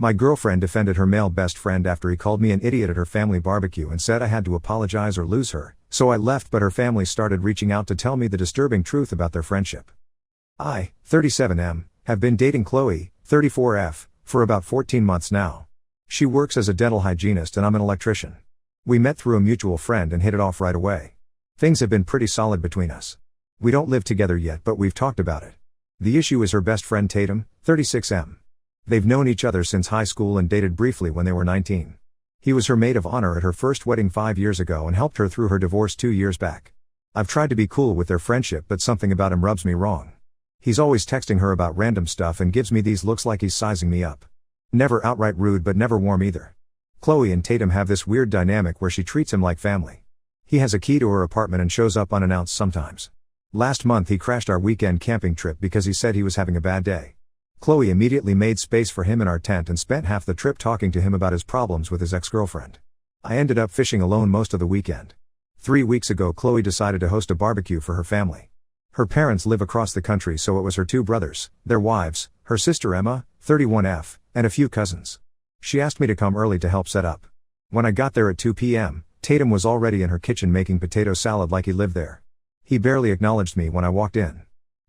My girlfriend defended her male best friend after he called me an idiot at her family barbecue and said I had to apologize or lose her, so I left, but her family started reaching out to tell me the disturbing truth about their friendship. I, 37M, have been dating Qley, 34F, for about 14 months now. She works as a dental hygienist and I'm an electrician. We met through a mutual friend and hit it off right away. Things have been pretty solid between us. We don't live together yet, but we've talked about it. The issue is her best friend Tatum, 36M. They've known each other since high school and dated briefly when they were 19. He was her maid of honor at her first wedding 5 years ago and helped her through her divorce 2 years back. I've tried to be cool with their friendship, but something about him rubs me wrong. He's always texting her about random stuff and gives me these looks like he's sizing me up. Never outright rude, but never warm either. Qley and Tatum have this weird dynamic where she treats him like family. He has a key to her apartment and shows up unannounced sometimes. Last month he crashed our weekend camping trip because he said he was having a bad day. Qley immediately made space for him in our tent and spent half the trip talking to him about his problems with his ex-girlfriend. I ended up fishing alone most of the weekend. 3 weeks ago Qley decided to host a barbecue for her family. Her parents live across the country, so it was her 2 brothers, their wives, her sister Emma, 31F, and a few cousins. She asked me to come early to help set up. When I got there at 2 p.m., Tatum was already in her kitchen making potato salad like he lived there. He barely acknowledged me when I walked in.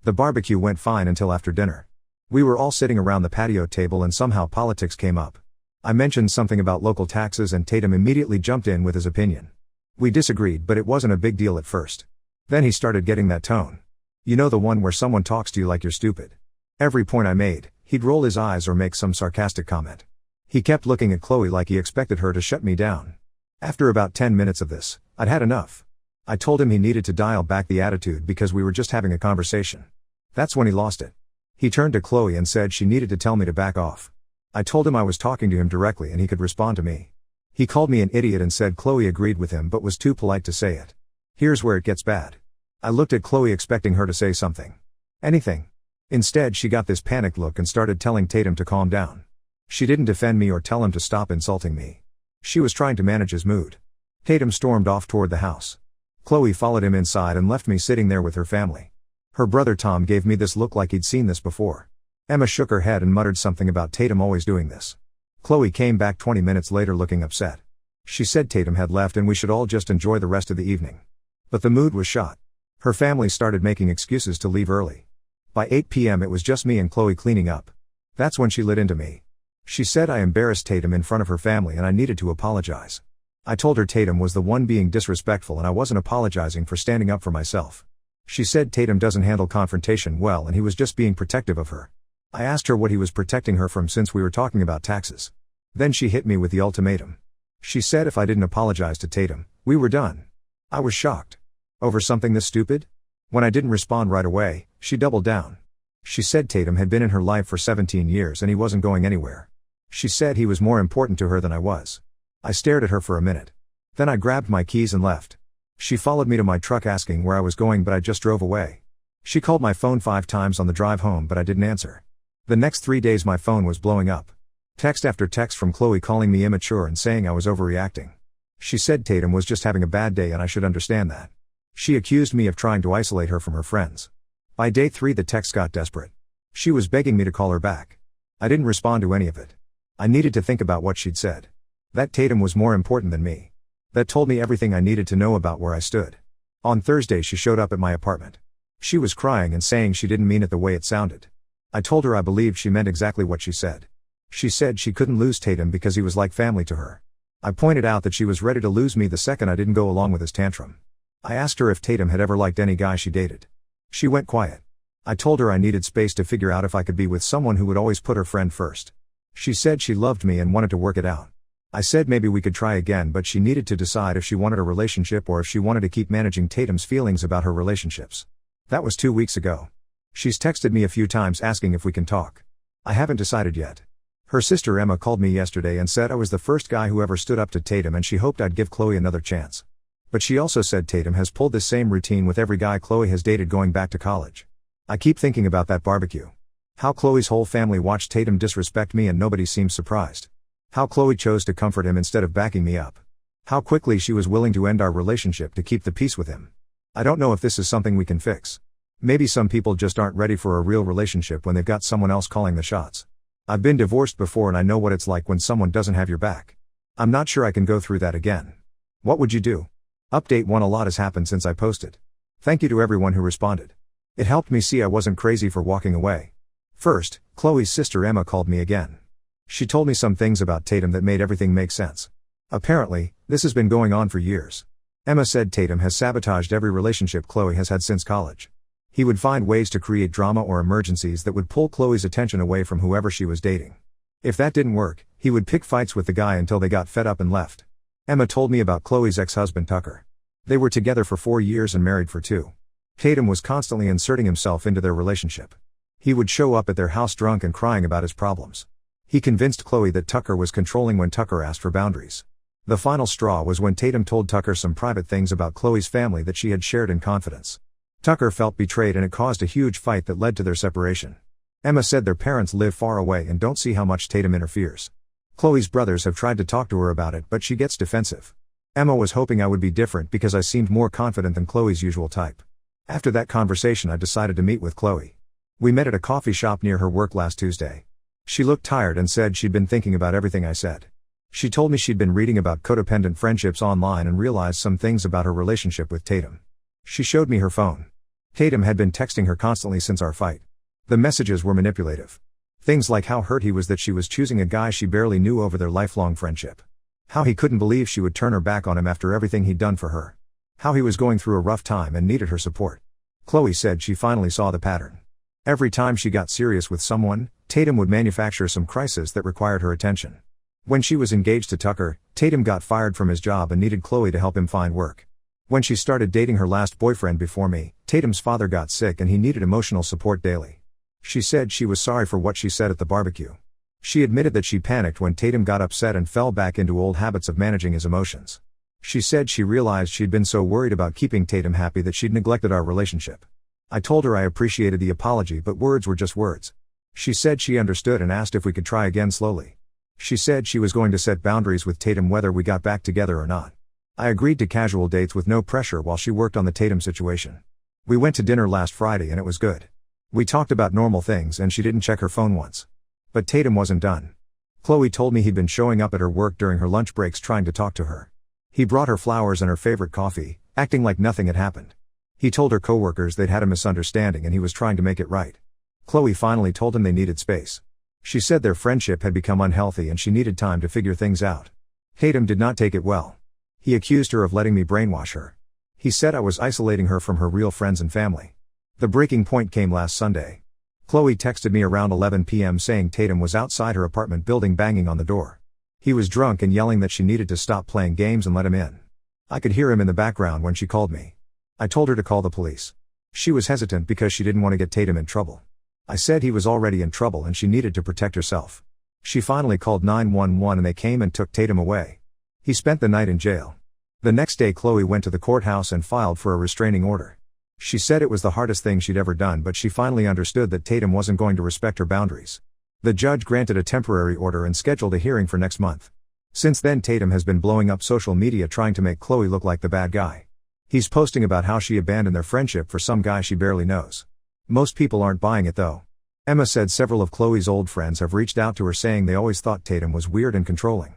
The barbecue went fine until after dinner. We were all sitting around the patio table and somehow politics came up. I mentioned something about local taxes and Tatum immediately jumped in with his opinion. We disagreed, but it wasn't a big deal at first. Then he started getting that tone. You know, the one where someone talks to you like you're stupid. Every point I made, he'd roll his eyes or make some sarcastic comment. He kept looking at Qley like he expected her to shut me down. After about 10 minutes of this, I'd had enough. I told him he needed to dial back the attitude because we were just having a conversation. That's when he lost it. He turned to Qley and said she needed to tell me to back off. I told him I was talking to him directly and he could respond to me. He called me an idiot and said Qley agreed with him but was too polite to say it. Here's where it gets bad. I looked at Qley expecting her to say something. Anything. Instead she got this panicked look and started telling Tatum to calm down. She didn't defend me or tell him to stop insulting me. She was trying to manage his mood. Tatum stormed off toward the house. Qley followed him inside and left me sitting there with her family. Her brother Tom gave me this look like he'd seen this before. Emma shook her head and muttered something about Tatum always doing this. Qley came back 20 minutes later looking upset. She said Tatum had left and we should all just enjoy the rest of the evening. But the mood was shot. Her family started making excuses to leave early. By 8 p.m. it was just me and Qley cleaning up. That's when she lit into me. She said I embarrassed Tatum in front of her family and I needed to apologize. I told her Tatum was the one being disrespectful and I wasn't apologizing for standing up for myself. She said Tatum doesn't handle confrontation well and he was just being protective of her. I asked her what he was protecting her from since we were talking about taxes. Then she hit me with the ultimatum. She said if I didn't apologize to Tatum, we were done. I was shocked. Over something this stupid? When I didn't respond right away, she doubled down. She said Tatum had been in her life for 17 years and he wasn't going anywhere. She said he was more important to her than I was. I stared at her for a minute. Then I grabbed my keys and left. She followed me to my truck asking where I was going, but I just drove away. She called my phone 5 times on the drive home, but I didn't answer. The next 3 days my phone was blowing up. Text after text from Qley calling me immature and saying I was overreacting. She said Tatum was just having a bad day and I should understand that. She accused me of trying to isolate her from her friends. By day 3 the text got desperate. She was begging me to call her back. I didn't respond to any of it. I needed to think about what she'd said. That Tatum was more important than me. That told me everything I needed to know about where I stood. On Thursday she showed up at my apartment. She was crying and saying she didn't mean it the way it sounded. I told her I believed she meant exactly what she said. She said she couldn't lose Tatum because he was like family to her. I pointed out that she was ready to lose me the second I didn't go along with his tantrum. I asked her if Tatum had ever liked any guy she dated. She went quiet. I told her I needed space to figure out if I could be with someone who would always put her friend first. She said she loved me and wanted to work it out. I said maybe we could try again, but she needed to decide if she wanted a relationship or if she wanted to keep managing Tatum's feelings about her relationships. That was 2 weeks ago. She's texted me a few times asking if we can talk. I haven't decided yet. Her sister Emma called me yesterday and said I was the first guy who ever stood up to Tatum and she hoped I'd give Qley another chance. But she also said Tatum has pulled this same routine with every guy Qley has dated going back to college. I keep thinking about that barbecue. How Qley's whole family watched Tatum disrespect me and nobody seemed surprised. How Qley chose to comfort him instead of backing me up. How quickly she was willing to end our relationship to keep the peace with him. I don't know if this is something we can fix. Maybe some people just aren't ready for a real relationship when they've got someone else calling the shots. I've been divorced before and I know what it's like when someone doesn't have your back. I'm not sure I can go through that again. What would you do? Update 1: A lot has happened since I posted. Thank you to everyone who responded. It helped me see I wasn't crazy for walking away. First, Qley's sister Emma called me again. She told me some things about Tatum that made everything make sense. Apparently, this has been going on for years. Emma said Tatum has sabotaged every relationship Qley has had since college. He would find ways to create drama or emergencies that would pull Qley's attention away from whoever she was dating. If that didn't work, he would pick fights with the guy until they got fed up and left. Emma told me about Qley's ex-husband Tucker. They were together for 4 years and married for 2. Tatum was constantly inserting himself into their relationship. He would show up at their house drunk and crying about his problems. He convinced Qley that Tucker was controlling when Tucker asked for boundaries. The final straw was when Tatum told Tucker some private things about Qley's family that she had shared in confidence. Tucker felt betrayed and it caused a huge fight that led to their separation. Emma said their parents live far away and don't see how much Tatum interferes. Qley's brothers have tried to talk to her about it, but she gets defensive. Emma was hoping I would be different because I seemed more confident than Qley's usual type. After that conversation I decided to meet with Qley. We met at a coffee shop near her work last Tuesday. She looked tired and said she'd been thinking about everything I said. She told me she'd been reading about codependent friendships online and realized some things about her relationship with Tatum. She showed me her phone. Tatum had been texting her constantly since our fight. The messages were manipulative. Things like how hurt he was that she was choosing a guy she barely knew over their lifelong friendship. How he couldn't believe she would turn her back on him after everything he'd done for her. How he was going through a rough time and needed her support. Qley said she finally saw the pattern. Every time she got serious with someone, Tatum would manufacture some crisis that required her attention. When she was engaged to Tucker, Tatum got fired from his job and needed Qley to help him find work. When she started dating her last boyfriend before me, Tatum's father got sick and he needed emotional support daily. She said she was sorry for what she said at the barbecue. She admitted that she panicked when Tatum got upset and fell back into old habits of managing his emotions. She said she realized she'd been so worried about keeping Tatum happy that she'd neglected our relationship. I told her I appreciated the apology, but words were just words. She said she understood and asked if we could try again slowly. She said she was going to set boundaries with Tatum whether we got back together or not. I agreed to casual dates with no pressure while she worked on the Tatum situation. We went to dinner last Friday and it was good. We talked about normal things and she didn't check her phone once. But Tatum wasn't done. Qley told me he'd been showing up at her work during her lunch breaks trying to talk to her. He brought her flowers and her favorite coffee, acting like nothing had happened. He told her coworkers they'd had a misunderstanding and he was trying to make it right. Qley finally told him they needed space. She said their friendship had become unhealthy and she needed time to figure things out. Tatum did not take it well. He accused her of letting me brainwash her. He said I was isolating her from her real friends and family. The breaking point came last Sunday. Qley texted me around 11 p.m. saying Tatum was outside her apartment building banging on the door. He was drunk and yelling that she needed to stop playing games and let him in. I could hear him in the background when she called me. I told her to call the police. She was hesitant because she didn't want to get Tatum in trouble. I said he was already in trouble and she needed to protect herself. She finally called 911 and they came and took Tatum away. He spent the night in jail. The next day Qley went to the courthouse and filed for a restraining order. She said it was the hardest thing she'd ever done, but she finally understood that Tatum wasn't going to respect her boundaries. The judge granted a temporary order and scheduled a hearing for next month. Since then Tatum has been blowing up social media trying to make Qley look like the bad guy. He's posting about how she abandoned their friendship for some guy she barely knows. Most people aren't buying it though. Emma said several of Qley's old friends have reached out to her saying they always thought Tatum was weird and controlling.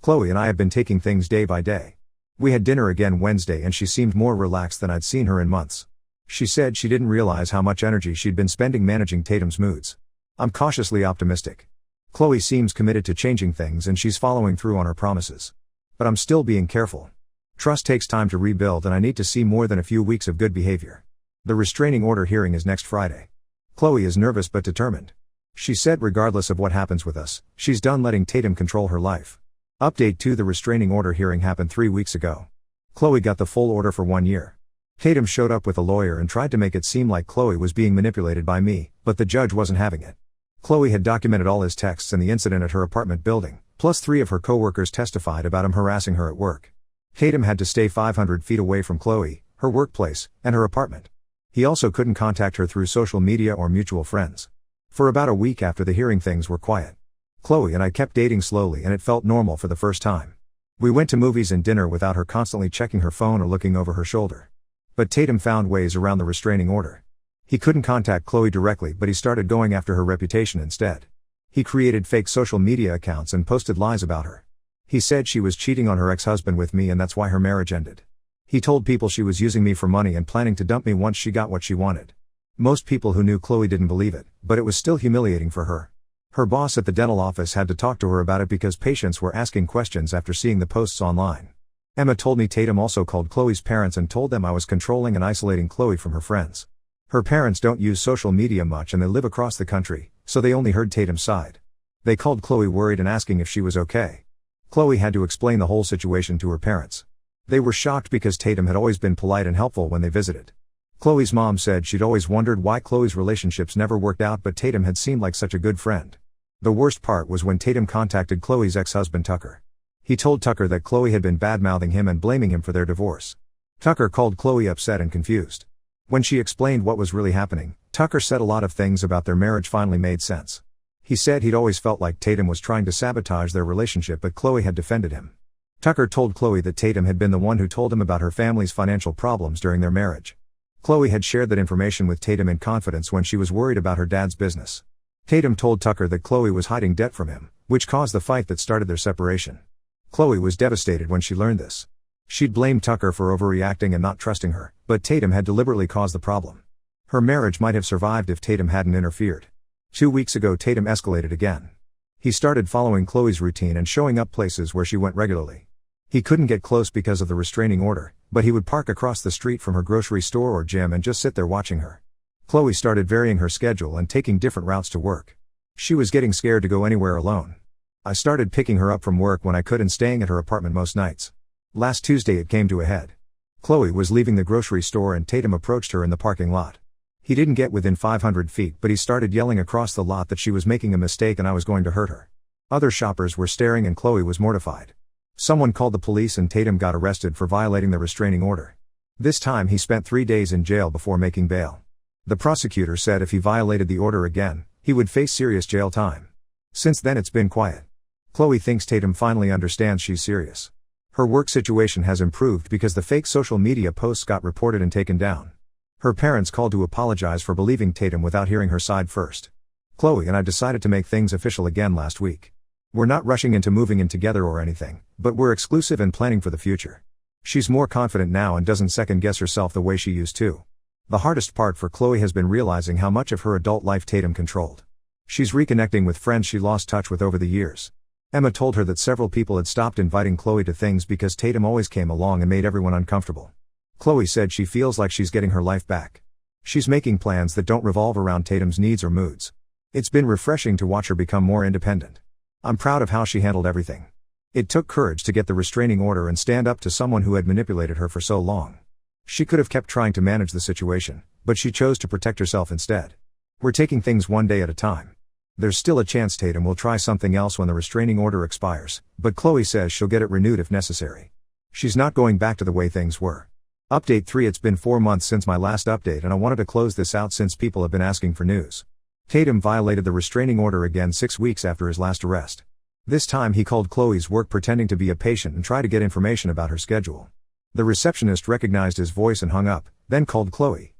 Qley and I have been taking things day by day. We had dinner again Wednesday and she seemed more relaxed than I'd seen her in months. She said she didn't realize how much energy she'd been spending managing Tatum's moods. I'm cautiously optimistic. Qley seems committed to changing things and she's following through on her promises. But I'm still being careful. Trust takes time to rebuild and I need to see more than a few weeks of good behavior. The restraining order hearing is next Friday. Qley is nervous but determined. She said regardless of what happens with us, she's done letting Tatum control her life. Update 2: The restraining order hearing happened 3 weeks ago. Qley got the full order for 1 year. Tatum showed up with a lawyer and tried to make it seem like Qley was being manipulated by me, but the judge wasn't having it. Qley had documented all his texts and the incident at her apartment building, plus 3 of her coworkers testified about him harassing her at work. Tatum had to stay 500 feet away from Qley, her workplace, and her apartment. He also couldn't contact her through social media or mutual friends. For about a week after the hearing things were quiet. Qley and I kept dating slowly and it felt normal for the first time. We went to movies and dinner without her constantly checking her phone or looking over her shoulder. But Tatum found ways around the restraining order. He couldn't contact Qley directly but he started going after her reputation instead. He created fake social media accounts and posted lies about her. He said she was cheating on her ex-husband with me and that's why her marriage ended. He told people she was using me for money and planning to dump me once she got what she wanted. Most people who knew Qley didn't believe it, but it was still humiliating for her. Her boss at the dental office had to talk to her about it because patients were asking questions after seeing the posts online. Emma told me Tatum also called Qley's parents and told them I was controlling and isolating Qley from her friends. Her parents don't use social media much and they live across the country, so they only heard Tatum's side. They called Qley worried and asking if she was okay. Qley had to explain the whole situation to her parents. They were shocked because Tatum had always been polite and helpful when they visited. Qley's mom said she'd always wondered why Qley's relationships never worked out, but Tatum had seemed like such a good friend. The worst part was when Tatum contacted Qley's ex-husband Tucker. He told Tucker that Qley had been bad-mouthing him and blaming him for their divorce. Tucker called Qley upset and confused. When she explained what was really happening, Tucker said a lot of things about their marriage finally made sense. He said he'd always felt like Tatum was trying to sabotage their relationship, but Qley had defended him. Tucker told Qley that Tatum had been the one who told him about her family's financial problems during their marriage. Qley had shared that information with Tatum in confidence when she was worried about her dad's business. Tatum told Tucker that Qley was hiding debt from him, which caused the fight that started their separation. Qley was devastated when she learned this. She'd blamed Tucker for overreacting and not trusting her, but Tatum had deliberately caused the problem. Her marriage might have survived if Tatum hadn't interfered. 2 weeks ago Tatum escalated again. He started following Qley's routine and showing up places where she went regularly. He couldn't get close because of the restraining order, but he would park across the street from her grocery store or gym and just sit there watching her. Qley started varying her schedule and taking different routes to work. She was getting scared to go anywhere alone. I started picking her up from work when I could and staying at her apartment most nights. Last Tuesday it came to a head. Qley was leaving the grocery store and Tatum approached her in the parking lot. He didn't get within 500 feet, but he started yelling across the lot that she was making a mistake and I was going to hurt her. Other shoppers were staring and Qley was mortified. Someone called the police and Tatum got arrested for violating the restraining order. This time he spent 3 days in jail before making bail. The prosecutor said if he violated the order again, he would face serious jail time. Since then it's been quiet. Qley thinks Tatum finally understands she's serious. Her work situation has improved because the fake social media posts got reported and taken down. Her parents called to apologize for believing Tatum without hearing her side first. Qley and I decided to make things official again last week. We're not rushing into moving in together or anything, but we're exclusive and planning for the future. She's more confident now and doesn't second-guess herself the way she used to. The hardest part for Qley has been realizing how much of her adult life Tatum controlled. She's reconnecting with friends she lost touch with over the years. Emma told her that several people had stopped inviting Qley to things because Tatum always came along and made everyone uncomfortable. Qley said she feels like she's getting her life back. She's making plans that don't revolve around Tatum's needs or moods. It's been refreshing to watch her become more independent. I'm proud of how she handled everything. It took courage to get the restraining order and stand up to someone who had manipulated her for so long. She could have kept trying to manage the situation, but she chose to protect herself instead. We're taking things one day at a time. There's still a chance Tatum will try something else when the restraining order expires, but Qley says she'll get it renewed if necessary. She's not going back to the way things were. Update 3. It's been 4 months since my last update and I wanted to close this out since people have been asking for news. Tatum violated the restraining order again 6 weeks after his last arrest. This time he called Qley's work pretending to be a patient and tried to get information about her schedule. The receptionist recognized his voice and hung up, then called Qley.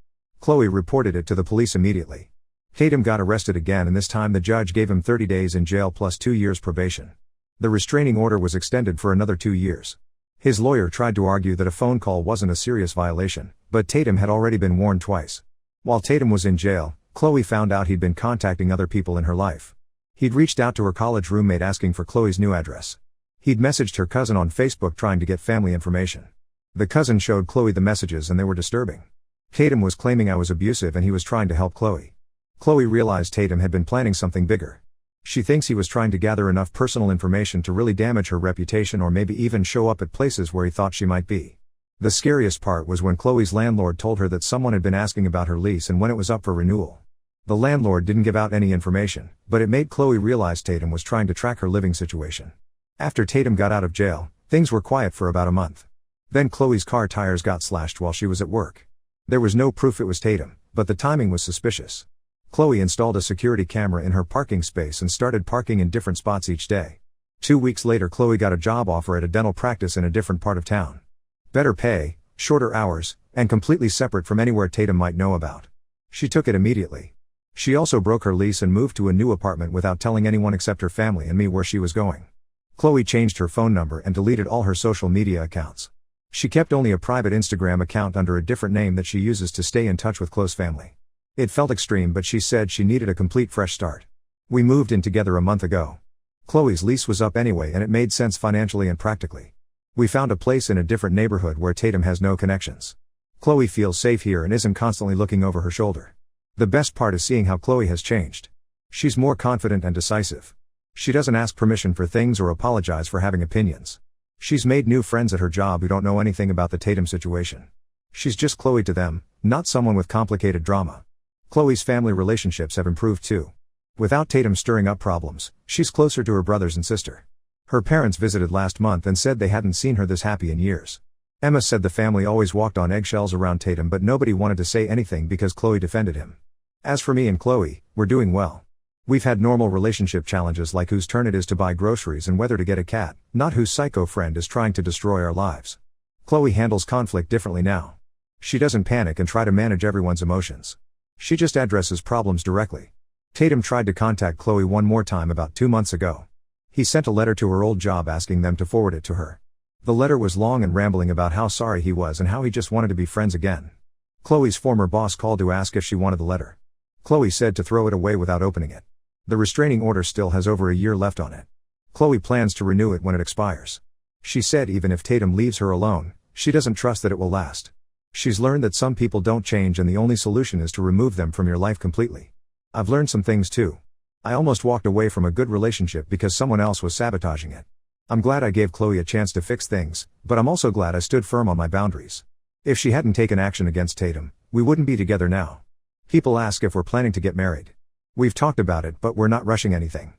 Qley reported it to the police immediately. Tatum got arrested again and this time the judge gave him 30 days in jail plus 2 years probation. The restraining order was extended for another 2 years. His lawyer tried to argue that a phone call wasn't a serious violation, but Tatum had already been warned twice. While Tatum was in jail, Qley found out he'd been contacting other people in her life. He'd reached out to her college roommate asking for Qley's new address. He'd messaged her cousin on Facebook trying to get family information. The cousin showed Qley the messages and they were disturbing. Tatum was claiming I was abusive and he was trying to help Qley. Qley realized Tatum had been planning something bigger. She thinks he was trying to gather enough personal information to really damage her reputation or maybe even show up at places where he thought she might be. The scariest part was when Qley's landlord told her that someone had been asking about her lease and when it was up for renewal. The landlord didn't give out any information, but it made Qley realize Tatum was trying to track her living situation. After Tatum got out of jail, things were quiet for about a month. Then Qley's car tires got slashed while she was at work. There was no proof it was Tatum, but the timing was suspicious. Qley installed a security camera in her parking space and started parking in different spots each day. 2 weeks later Qley got a job offer at a dental practice in a different part of town. Better pay, shorter hours, and completely separate from anywhere Tatum might know about. She took it immediately. She also broke her lease and moved to a new apartment without telling anyone except her family and me where she was going. Qley changed her phone number and deleted all her social media accounts. She kept only a private Instagram account under a different name that she uses to stay in touch with close family. It felt extreme, but she said she needed a complete fresh start. We moved in together a month ago. Qley's lease was up anyway and it made sense financially and practically. We found a place in a different neighborhood where Tatum has no connections. Qley feels safe here and isn't constantly looking over her shoulder. The best part is seeing how Qley has changed. She's more confident and decisive. She doesn't ask permission for things or apologize for having opinions. She's made new friends at her job who don't know anything about the Tatum situation. She's just Qley to them, not someone with complicated drama. Qley's family relationships have improved too. Without Tatum stirring up problems, she's closer to her brothers and sister. Her parents visited last month and said they hadn't seen her this happy in years. Emma said the family always walked on eggshells around Tatum, but nobody wanted to say anything because Qley defended him. As for me and Qley, we're doing well. We've had normal relationship challenges like whose turn it is to buy groceries and whether to get a cat, not whose psycho friend is trying to destroy our lives. Qley handles conflict differently now. She doesn't panic and try to manage everyone's emotions. She just addresses problems directly. Tatum tried to contact Qley one more time about 2 months ago. He sent a letter to her old job asking them to forward it to her. The letter was long and rambling about how sorry he was and how he just wanted to be friends again. Qley's former boss called to ask if she wanted the letter. Qley said to throw it away without opening it. The restraining order still has over a year left on it. Qley plans to renew it when it expires. She said even if Tatum leaves her alone, she doesn't trust that it will last. She's learned that some people don't change and the only solution is to remove them from your life completely. I've learned some things too. I almost walked away from a good relationship because someone else was sabotaging it. I'm glad I gave Qley a chance to fix things, but I'm also glad I stood firm on my boundaries. If she hadn't taken action against Tatum, we wouldn't be together now. People ask if we're planning to get married. We've talked about it, but we're not rushing anything.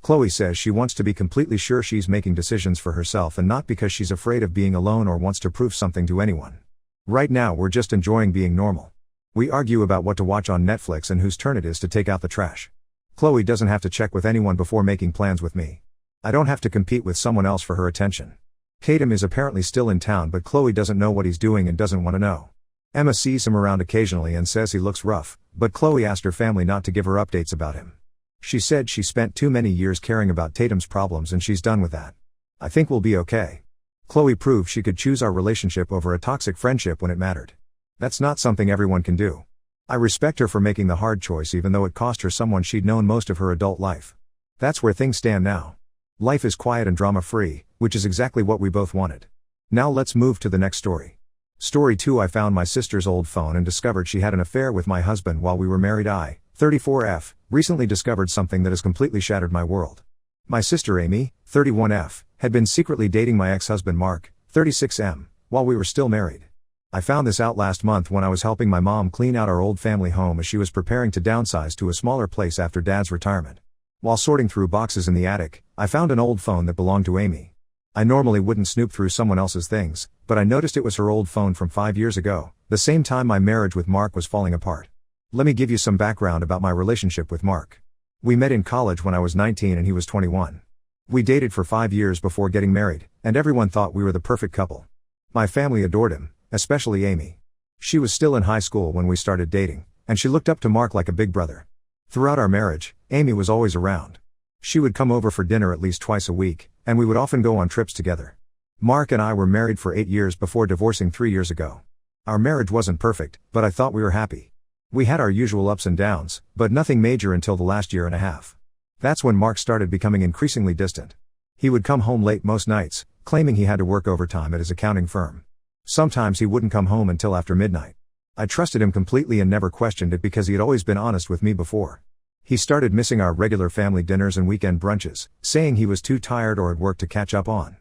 Qley says she wants to be completely sure she's making decisions for herself and not because she's afraid of being alone or wants to prove something to anyone. Right now we're just enjoying being normal. We argue about what to watch on Netflix and whose turn it is to take out the trash. Qley doesn't have to check with anyone before making plans with me. I don't have to compete with someone else for her attention. Tatum is apparently still in town, but Qley doesn't know what he's doing and doesn't want to know. Emma sees him around occasionally and says he looks rough, but Qley asked her family not to give her updates about him. She said she spent too many years caring about Tatum's problems and she's done with that. I think we'll be okay. Qley proved she could choose our relationship over a toxic friendship when it mattered. That's not something everyone can do. I respect her for making the hard choice even though it cost her someone she'd known most of her adult life. That's where things stand now. Life is quiet and drama-free, which is exactly what we both wanted. Now let's move to the next story. Story 2. I found my sister's old phone and discovered she had an affair with my husband while we were married. I, 34F, recently discovered something that has completely shattered my world. My sister Amy, 31F, had been secretly dating my ex-husband Mark, 36M, while we were still married. I found this out last month when I was helping my mom clean out our old family home as she was preparing to downsize to a smaller place after Dad's retirement. While sorting through boxes in the attic, I found an old phone that belonged to Amy. I normally wouldn't snoop through someone else's things, but I noticed it was her old phone from 5 years ago, the same time my marriage with Mark was falling apart. Let me give you some background about my relationship with Mark. We met in college when I was 19 and he was 21. We dated for 5 years before getting married, and everyone thought we were the perfect couple. My family adored him, especially Amy. She was still in high school when we started dating, and she looked up to Mark like a big brother. Throughout our marriage, Amy was always around. She would come over for dinner at least twice a week, and we would often go on trips together. Mark and I were married for 8 years before divorcing 3 years ago. Our marriage wasn't perfect, but I thought we were happy. We had our usual ups and downs, but nothing major until the last year and a half. That's when Mark started becoming increasingly distant. He would come home late most nights, claiming he had to work overtime at his accounting firm. Sometimes he wouldn't come home until after midnight. I trusted him completely and never questioned it because he had always been honest with me before. He started missing our regular family dinners and weekend brunches, saying he was too tired or had work to catch up on.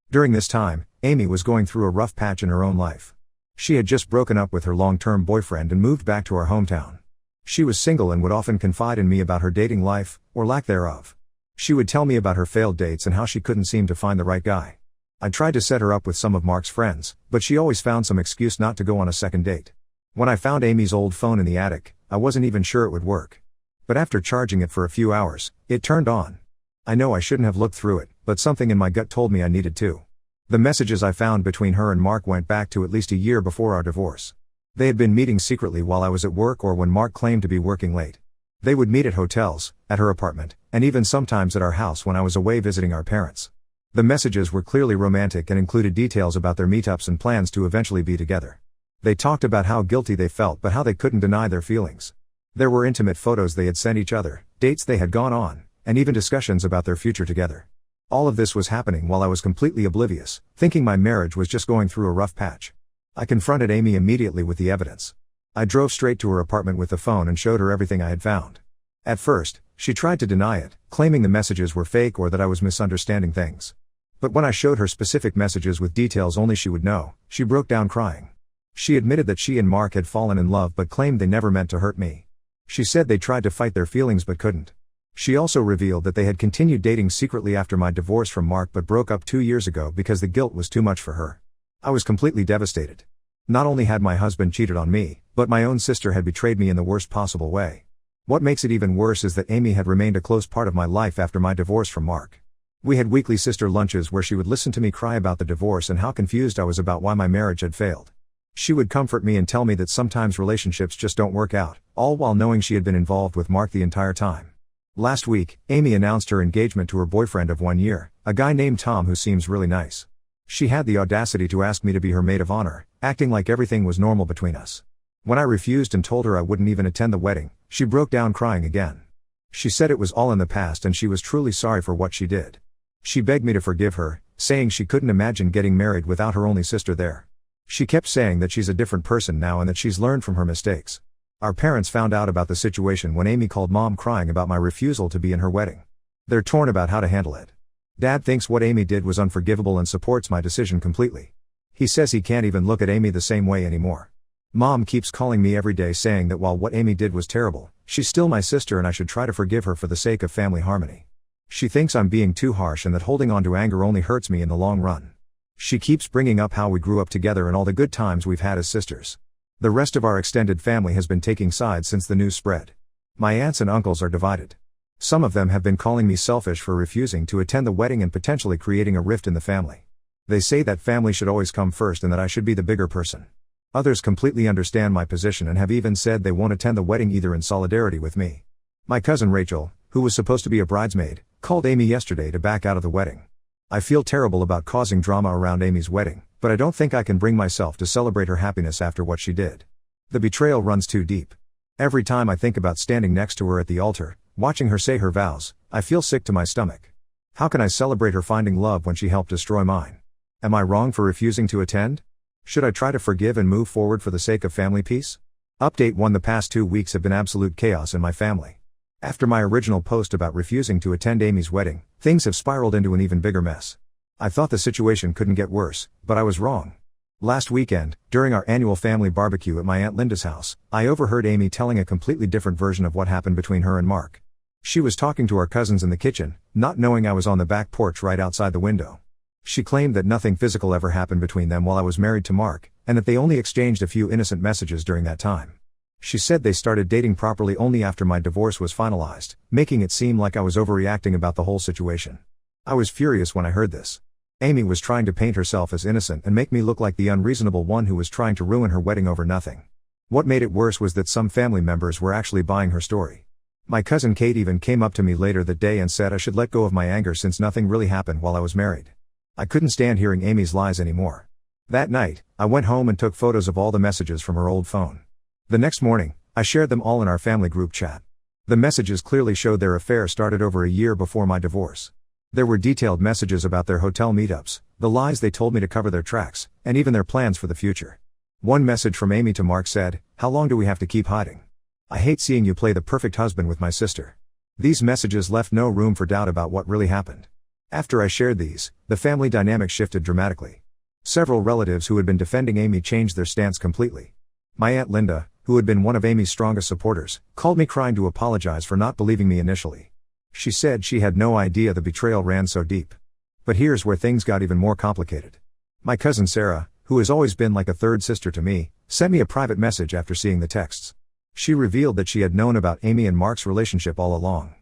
During this time, Amy was going through a rough patch in her own life. She had just broken up with her long-term boyfriend and moved back to our hometown. She was single and would often confide in me about her dating life, or lack thereof. She would tell me about her failed dates and how she couldn't seem to find the right guy. I tried to set her up with some of Mark's friends, but she always found some excuse not to go on a second date. When I found Amy's old phone in the attic, I wasn't even sure it would work. But after charging it for a few hours, it turned on. I know I shouldn't have looked through it, but something in my gut told me I needed to. The messages I found between her and Mark went back to at least a year before our divorce. They had been meeting secretly while I was at work or when Mark claimed to be working late. They would meet at hotels, at her apartment, and even sometimes at our house when I was away visiting our parents. The messages were clearly romantic and included details about their meetups and plans to eventually be together. They talked about how guilty they felt but how they couldn't deny their feelings. There were intimate photos they had sent each other, dates they had gone on, and even discussions about their future together. All of this was happening while I was completely oblivious, thinking my marriage was just going through a rough patch. I confronted Amy immediately with the evidence. I drove straight to her apartment with the phone and showed her everything I had found. At first, she tried to deny it, claiming the messages were fake or that I was misunderstanding things. But when I showed her specific messages with details only she would know, she broke down crying. She admitted that she and Mark had fallen in love but claimed they never meant to hurt me. She said they tried to fight their feelings but couldn't. She also revealed that they had continued dating secretly after my divorce from Mark but broke up 2 years ago because the guilt was too much for her. I was completely devastated. Not only had my husband cheated on me, but my own sister had betrayed me in the worst possible way. What makes it even worse is that Amy had remained a close part of my life after my divorce from Mark. We had weekly sister lunches where she would listen to me cry about the divorce and how confused I was about why my marriage had failed. She would comfort me and tell me that sometimes relationships just don't work out, all while knowing she had been involved with Mark the entire time. Last week, Amy announced her engagement to her boyfriend of 1 year, a guy named Tom who seems really nice. She had the audacity to ask me to be her maid of honor, acting like everything was normal between us. When I refused and told her I wouldn't even attend the wedding, she broke down crying again. She said it was all in the past and she was truly sorry for what she did. She begged me to forgive her, saying she couldn't imagine getting married without her only sister there. She kept saying that she's a different person now and that she's learned from her mistakes. Our parents found out about the situation when Amy called Mom crying about my refusal to be in her wedding. They're torn about how to handle it. Dad thinks what Amy did was unforgivable and supports my decision completely. He says he can't even look at Amy the same way anymore. Mom keeps calling me every day saying that while what Amy did was terrible, she's still my sister and I should try to forgive her for the sake of family harmony. She thinks I'm being too harsh and that holding on to anger only hurts me in the long run. She keeps bringing up how we grew up together and all the good times we've had as sisters. The rest of our extended family has been taking sides since the news spread. My aunts and uncles are divided. Some of them have been calling me selfish for refusing to attend the wedding and potentially creating a rift in the family. They say that family should always come first and that I should be the bigger person. Others completely understand my position and have even said they won't attend the wedding either in solidarity with me. My cousin Rachel, who was supposed to be a bridesmaid, called Amy yesterday to back out of the wedding. I feel terrible about causing drama around Amy's wedding, but I don't think I can bring myself to celebrate her happiness after what she did. The betrayal runs too deep. Every time I think about standing next to her at the altar, watching her say her vows, I feel sick to my stomach. How can I celebrate her finding love when she helped destroy mine? Am I wrong for refusing to attend? Should I try to forgive and move forward for the sake of family peace? Update 1: The past 2 weeks have been absolute chaos in my family. After my original post about refusing to attend Amy's wedding, things have spiraled into an even bigger mess. I thought the situation couldn't get worse, but I was wrong. Last weekend, during our annual family barbecue at my Aunt Linda's house, I overheard Amy telling a completely different version of what happened between her and Mark. She was talking to our cousins in the kitchen, not knowing I was on the back porch right outside the window. She claimed that nothing physical ever happened between them while I was married to Mark, and that they only exchanged a few innocent messages during that time. She said they started dating properly only after my divorce was finalized, making it seem like I was overreacting about the whole situation. I was furious when I heard this. Amy was trying to paint herself as innocent and make me look like the unreasonable one who was trying to ruin her wedding over nothing. What made it worse was that some family members were actually buying her story. My cousin Kate even came up to me later that day and said I should let go of my anger since nothing really happened while I was married. I couldn't stand hearing Amy's lies anymore. That night, I went home and took photos of all the messages from her old phone. The next morning, I shared them all in our family group chat. The messages clearly showed their affair started over a year before my divorce. There were detailed messages about their hotel meetups, the lies they told me to cover their tracks, and even their plans for the future. One message from Amy to Mark said, "How long do we have to keep hiding? I hate seeing you play the perfect husband with my sister." These messages left no room for doubt about what really happened. After I shared these, the family dynamic shifted dramatically. Several relatives who had been defending Amy changed their stance completely. My Aunt Linda, who had been one of Amy's strongest supporters, called me crying to apologize for not believing me initially. She said she had no idea the betrayal ran so deep. But here's where things got even more complicated. My cousin Sarah, who has always been like a third sister to me, sent me a private message after seeing the texts. She revealed that she had known about Amy and Mark's relationship all along.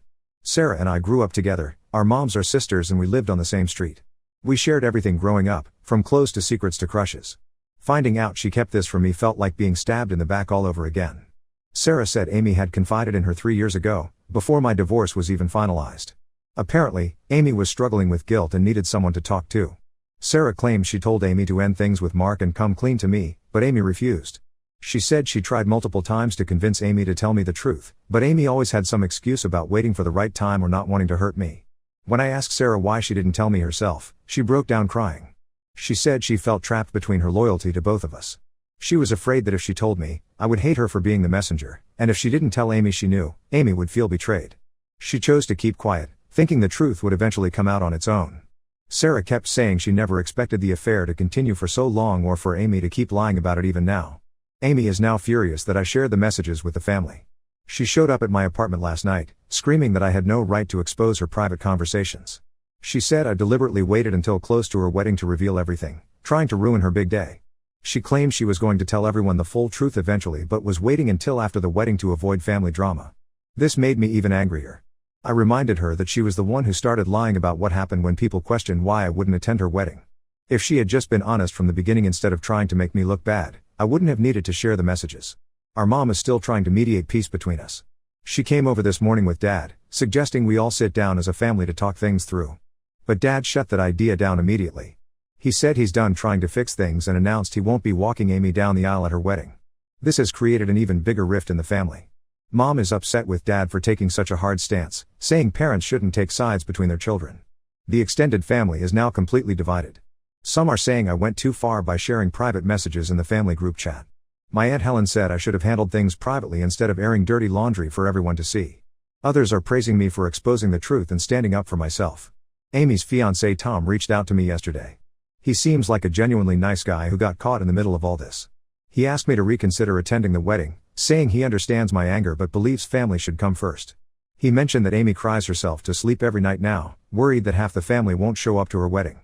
Sarah and I grew up together, our moms are sisters and we lived on the same street. We shared everything growing up, from clothes to secrets to crushes. Finding out she kept this from me felt like being stabbed in the back all over again. Sarah said Amy had confided in her 3 years ago, before my divorce was even finalized. Apparently, Amy was struggling with guilt and needed someone to talk to. Sarah claimed she told Amy to end things with Mark and come clean to me, but Amy refused. She said she tried multiple times to convince Amy to tell me the truth, but Amy always had some excuse about waiting for the right time or not wanting to hurt me. When I asked Sarah why she didn't tell me herself, she broke down crying. She said she felt trapped between her loyalty to both of us. She was afraid that if she told me, I would hate her for being the messenger, and if she didn't tell Amy she knew, Amy would feel betrayed. She chose to keep quiet, thinking the truth would eventually come out on its own. Sarah kept saying she never expected the affair to continue for so long or for Amy to keep lying about it even now. Amy is now furious that I shared the messages with the family. She showed up at my apartment last night, screaming that I had no right to expose her private conversations. She said I deliberately waited until close to her wedding to reveal everything, trying to ruin her big day. She claimed she was going to tell everyone the full truth eventually but was waiting until after the wedding to avoid family drama. This made me even angrier. I reminded her that she was the one who started lying about what happened when people questioned why I wouldn't attend her wedding. If she had just been honest from the beginning instead of trying to make me look bad, I wouldn't have needed to share the messages. Our mom is still trying to mediate peace between us. She came over this morning with Dad, suggesting we all sit down as a family to talk things through. But Dad shut that idea down immediately. He said he's done trying to fix things and announced he won't be walking Amy down the aisle at her wedding. This has created an even bigger rift in the family. Mom is upset with Dad for taking such a hard stance, saying parents shouldn't take sides between their children. The extended family is now completely divided. Some are saying I went too far by sharing private messages in the family group chat. My Aunt Helen said I should have handled things privately instead of airing dirty laundry for everyone to see. Others are praising me for exposing the truth and standing up for myself. Amy's fiancé Tom reached out to me yesterday. He seems like a genuinely nice guy who got caught in the middle of all this. He asked me to reconsider attending the wedding, saying he understands my anger but believes family should come first. He mentioned that Amy cries herself to sleep every night now, worried that half the family won't show up to her wedding.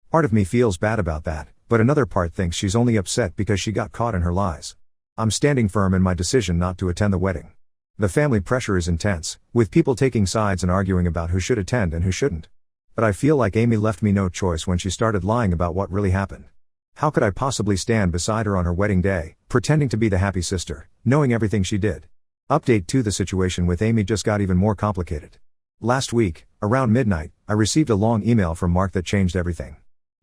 Part of me feels bad about that, but another part thinks she's only upset because she got caught in her lies. I'm standing firm in my decision not to attend the wedding. The family pressure is intense, with people taking sides and arguing about who should attend and who shouldn't. But I feel like Amy left me no choice when she started lying about what really happened. How could I possibly stand beside her on her wedding day, pretending to be the happy sister, knowing everything she did? Update 2: The situation with Amy just got even more complicated. Last week, around midnight, I received a long email from Mark that changed everything.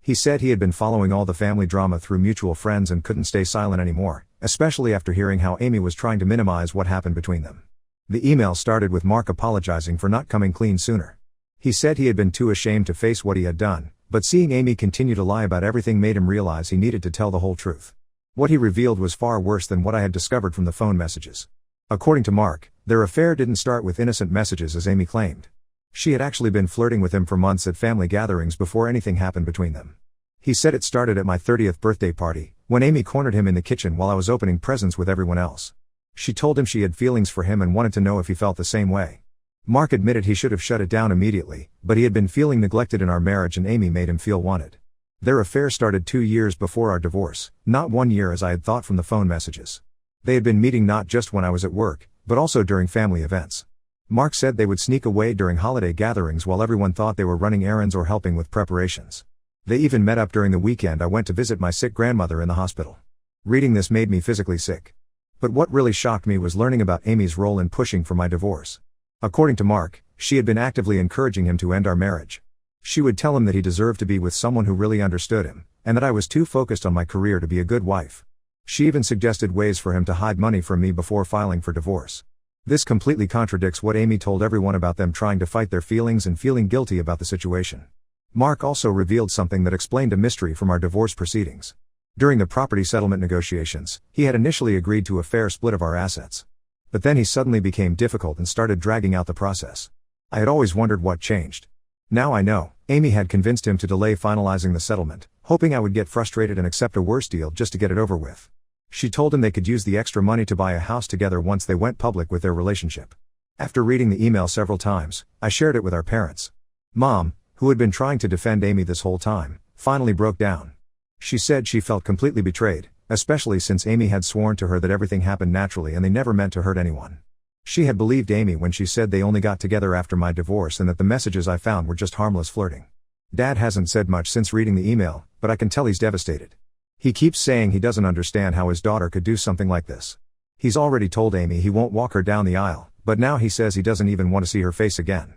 He said he had been following all the family drama through mutual friends and couldn't stay silent anymore, especially after hearing how Amy was trying to minimize what happened between them. The email started with Mark apologizing for not coming clean sooner. He said he had been too ashamed to face what he had done, but seeing Amy continue to lie about everything made him realize he needed to tell the whole truth. What he revealed was far worse than what I had discovered from the phone messages. According to Mark, their affair didn't start with innocent messages as Amy claimed. She had actually been flirting with him for months at family gatherings before anything happened between them. He said it started at my 30th birthday party, when Amy cornered him in the kitchen while I was opening presents with everyone else. She told him she had feelings for him and wanted to know if he felt the same way. Mark admitted he should have shut it down immediately, but he had been feeling neglected in our marriage and Amy made him feel wanted. Their affair started 2 years before our divorce, not 1 year as I had thought from the phone messages. They had been meeting not just when I was at work, but also during family events. Mark said they would sneak away during holiday gatherings while everyone thought they were running errands or helping with preparations. They even met up during the weekend I went to visit my sick grandmother in the hospital. Reading this made me physically sick. But what really shocked me was learning about Amy's role in pushing for my divorce. According to Mark, she had been actively encouraging him to end our marriage. She would tell him that he deserved to be with someone who really understood him, and that I was too focused on my career to be a good wife. She even suggested ways for him to hide money from me before filing for divorce. This completely contradicts what Amy told everyone about them trying to fight their feelings and feeling guilty about the situation. Mark also revealed something that explained a mystery from our divorce proceedings. During the property settlement negotiations, he had initially agreed to a fair split of our assets. But then he suddenly became difficult and started dragging out the process. I had always wondered what changed. Now I know, Amy had convinced him to delay finalizing the settlement, hoping I would get frustrated and accept a worse deal just to get it over with. She told him they could use the extra money to buy a house together once they went public with their relationship. After reading the email several times, I shared it with our parents. Mom, who had been trying to defend Amy this whole time, finally broke down. She said she felt completely betrayed, especially since Amy had sworn to her that everything happened naturally and they never meant to hurt anyone. She had believed Amy when she said they only got together after my divorce and that the messages I found were just harmless flirting. Dad hasn't said much since reading the email, but I can tell he's devastated. He keeps saying he doesn't understand how his daughter could do something like this. He's already told Amy he won't walk her down the aisle, but now he says he doesn't even want to see her face again.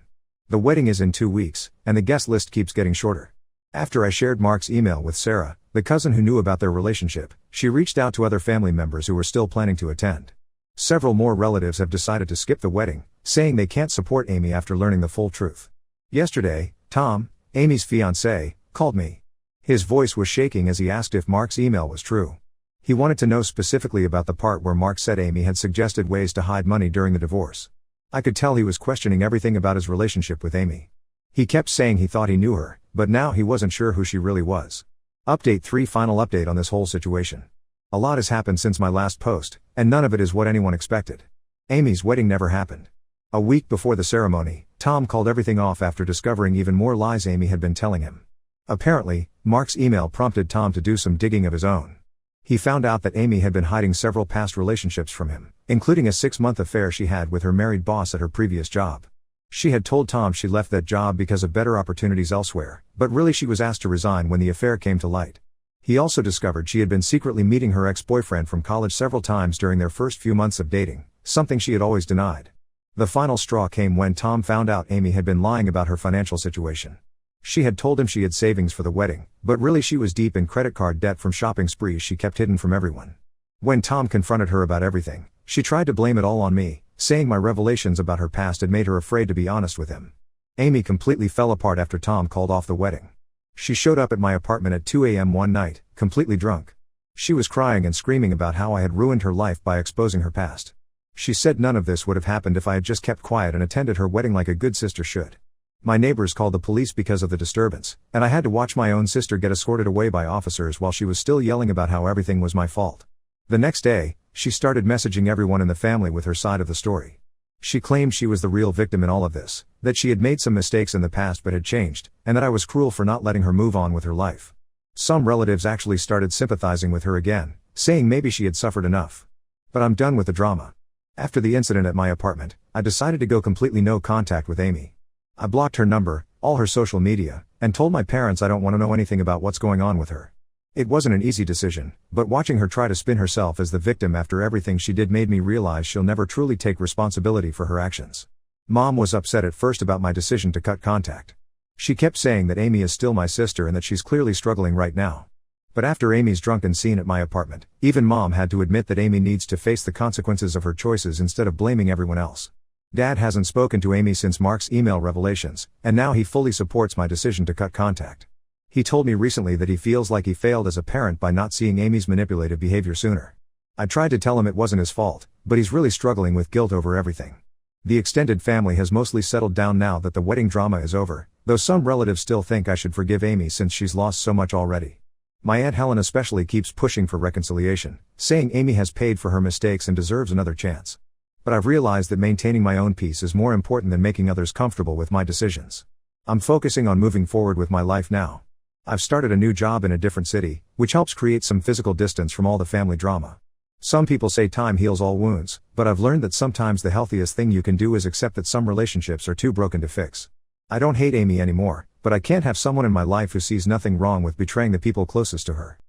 The wedding is in 2 weeks, and the guest list keeps getting shorter. After I shared Mark's email with Sarah, the cousin who knew about their relationship, she reached out to other family members who were still planning to attend. Several more relatives have decided to skip the wedding, saying they can't support Amy after learning the full truth. Yesterday, Tom, Amy's fiancé, called me. His voice was shaking as he asked if Mark's email was true. He wanted to know specifically about the part where Mark said Amy had suggested ways to hide money during the divorce. I could tell he was questioning everything about his relationship with Amy. He kept saying he thought he knew her, but now he wasn't sure who she really was. Update 3. Final update on this whole situation. A lot has happened since my last post, and none of it is what anyone expected. Amy's wedding never happened. A week before the ceremony, Tom called everything off after discovering even more lies Amy had been telling him. Apparently, Mark's email prompted Tom to do some digging of his own. He found out that Amy had been hiding several past relationships from him, including a 6-month affair she had with her married boss at her previous job. She had told Tom she left that job because of better opportunities elsewhere, but really she was asked to resign when the affair came to light. He also discovered she had been secretly meeting her ex-boyfriend from college several times during their first few months of dating, something she had always denied. The final straw came when Tom found out Amy had been lying about her financial situation. She had told him she had savings for the wedding, but really she was deep in credit card debt from shopping sprees she kept hidden from everyone. When Tom confronted her about everything, she tried to blame it all on me, saying my revelations about her past had made her afraid to be honest with him. Amy completely fell apart after Tom called off the wedding. She showed up at my apartment at 2 a.m. one night, completely drunk. She was crying and screaming about how I had ruined her life by exposing her past. She said none of this would have happened if I had just kept quiet and attended her wedding like a good sister should. My neighbors called the police because of the disturbance, and I had to watch my own sister get escorted away by officers while she was still yelling about how everything was my fault. The next day, she started messaging everyone in the family with her side of the story. She claimed she was the real victim in all of this, that she had made some mistakes in the past but had changed, and that I was cruel for not letting her move on with her life. Some relatives actually started sympathizing with her again, saying maybe she had suffered enough. But I'm done with the drama. After the incident at my apartment, I decided to go completely no contact with Amy. I blocked her number, all her social media, and told my parents I don't want to know anything about what's going on with her. It wasn't an easy decision, but watching her try to spin herself as the victim after everything she did made me realize she'll never truly take responsibility for her actions. Mom was upset at first about my decision to cut contact. She kept saying that Amy is still my sister and that she's clearly struggling right now. But after Amy's drunken scene at my apartment, even Mom had to admit that Amy needs to face the consequences of her choices instead of blaming everyone else. Dad hasn't spoken to Amy since Mark's email revelations, and now he fully supports my decision to cut contact. He told me recently that he feels like he failed as a parent by not seeing Amy's manipulative behavior sooner. I tried to tell him it wasn't his fault, but he's really struggling with guilt over everything. The extended family has mostly settled down now that the wedding drama is over, though some relatives still think I should forgive Amy since she's lost so much already. My Aunt Helen especially keeps pushing for reconciliation, saying Amy has paid for her mistakes and deserves another chance. But I've realized that maintaining my own peace is more important than making others comfortable with my decisions. I'm focusing on moving forward with my life now. I've started a new job in a different city, which helps create some physical distance from all the family drama. Some people say time heals all wounds, but I've learned that sometimes the healthiest thing you can do is accept that some relationships are too broken to fix. I don't hate Amy anymore, but I can't have someone in my life who sees nothing wrong with betraying the people closest to her.